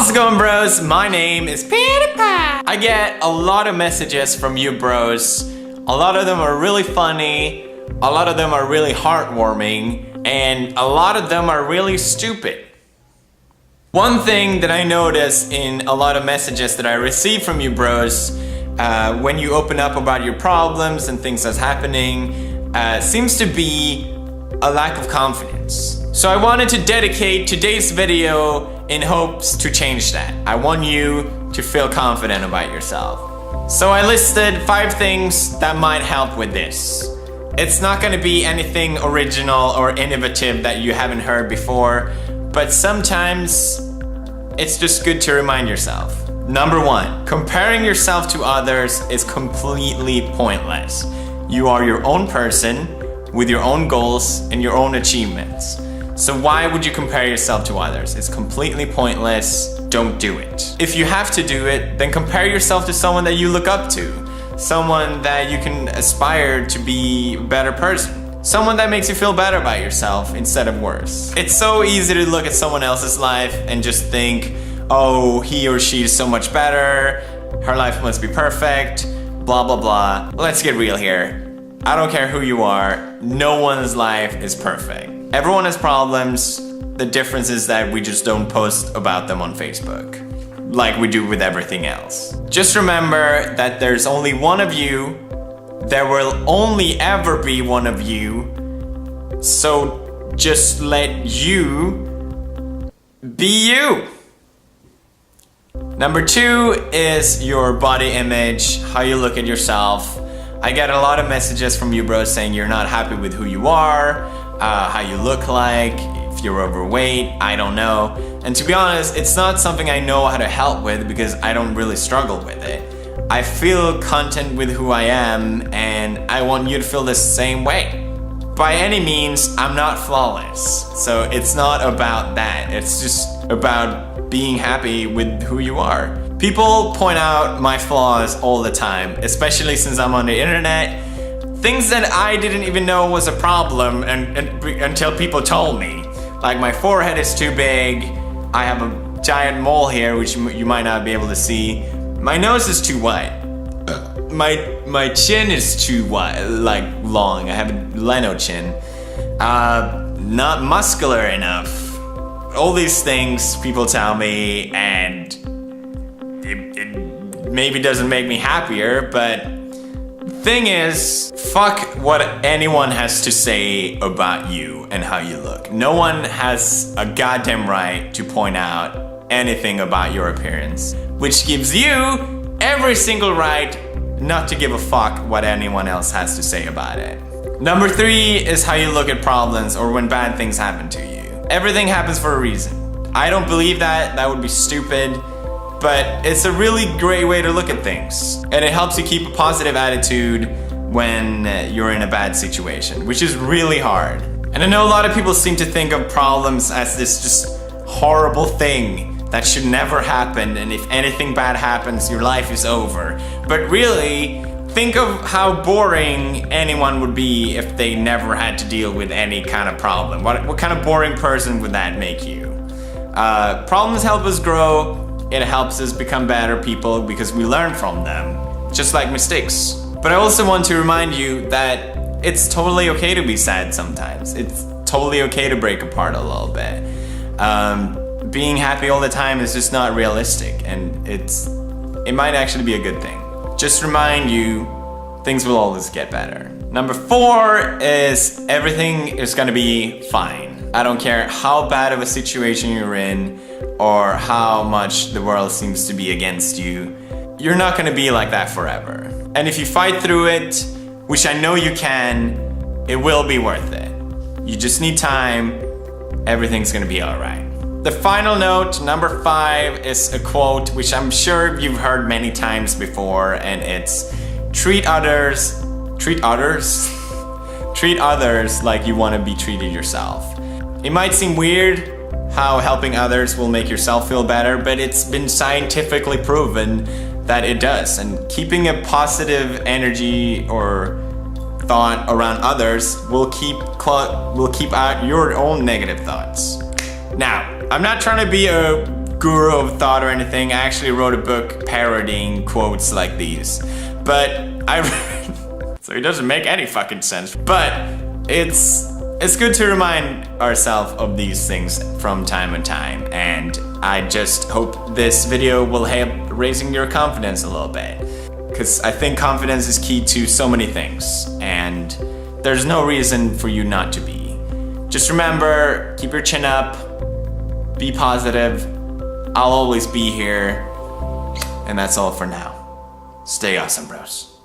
How's it going, bros? My name is PewDiePie. I get a lot of messages from you bros. A lot of them are really funny, a lot of them are really heartwarming, and a lot of them are really stupid. One thing that I notice in a lot of messages that I receive from you bros, when you open up about your problems and things that's happening, seems to be a lack of confidence. So I wanted to dedicate today's video in hopes to change that. I want you to feel confident about yourself. So I listed 5 things that might help with this. It's not gonna be anything original or innovative that you haven't heard before, but sometimes it's just good to remind yourself. Number 1, comparing yourself to others is completely pointless. You are your own person with your own goals and your own achievements. So why would you compare yourself to others? It's completely pointless. Don't do it. If you have to do it, then compare yourself to someone that you look up to. Someone that you can aspire to be a better person. Someone that makes you feel better about yourself instead of worse. It's so easy to look at someone else's life and just think, oh, he or she is so much better, her life must be perfect, blah blah blah. Let's get real here. I don't care who you are, no one's life is perfect. Everyone has problems. The difference is that we just don't post about them on Facebook, like we do with everything else. Just remember that there's only one of you. There will only ever be one of you. So just let you be you. Number 2 is your body image, how you look at yourself. I get a lot of messages from you bros saying you're not happy with who you are, how you look like, if you're overweight, I don't know. And to be honest, it's not something I know how to help with because I don't really struggle with it. I feel content with who I am and I want you to feel the same way. By any means, I'm not flawless. So it's not about that. It's just about being happy with who you are. People point out my flaws all the time, especially since I'm on the internet. Things that I didn't even know was a problem until people told me. Like my forehead is too big, I have a giant mole here which you might not be able to see. My nose is too wide. My chin is too wide, like long. I have a Leno chin. Not muscular enough. All these things people tell me, and it maybe doesn't make me happier, but thing is, fuck what anyone has to say about you and how you look. No one has a goddamn right to point out anything about your appearance, which gives you every single right not to give a fuck what anyone else has to say about it. Number 3 is how you look at problems or when bad things happen to you. Everything happens for a reason. I don't believe that. That would be stupid. But it's a really great way to look at things. And it helps you keep a positive attitude when you're in a bad situation, which is really hard. And I know a lot of people seem to think of problems as this just horrible thing that should never happen, and if anything bad happens, your life is over. But really, think of how boring anyone would be if they never had to deal with any kind of problem. What kind of boring person would that make you? Problems help us grow. It helps us become better people because we learn from them, just like mistakes. But I also want to remind you that it's totally okay to be sad sometimes. It's totally okay to break apart a little bit. Being happy all the time is just not realistic, and it might actually be a good thing. Just remind you, things will always get better. Number 4 is everything is gonna be fine. I don't care how bad of a situation you're in or how much the world seems to be against you. You're not gonna be like that forever. And if you fight through it, which I know you can, it will be worth it. You just need time, everything's gonna be alright. The final note, number 5, is a quote which I'm sure you've heard many times before, and it's treat others like you want to be treated yourself. It might seem weird how helping others will make yourself feel better, but it's been scientifically proven that it does. And keeping a positive energy or thought around others will keep out your own negative thoughts. Now, I'm not trying to be a guru of thought or anything. I actually wrote a book parodying quotes like these. But so it doesn't make any fucking sense. But it's good to remind ourselves of these things from time to time. And I just hope this video will help raising your confidence a little bit. Because I think confidence is key to so many things. And there's no reason for you not to be. Just remember, keep your chin up, be positive, I'll always be here, and that's all for now. Stay awesome, bros.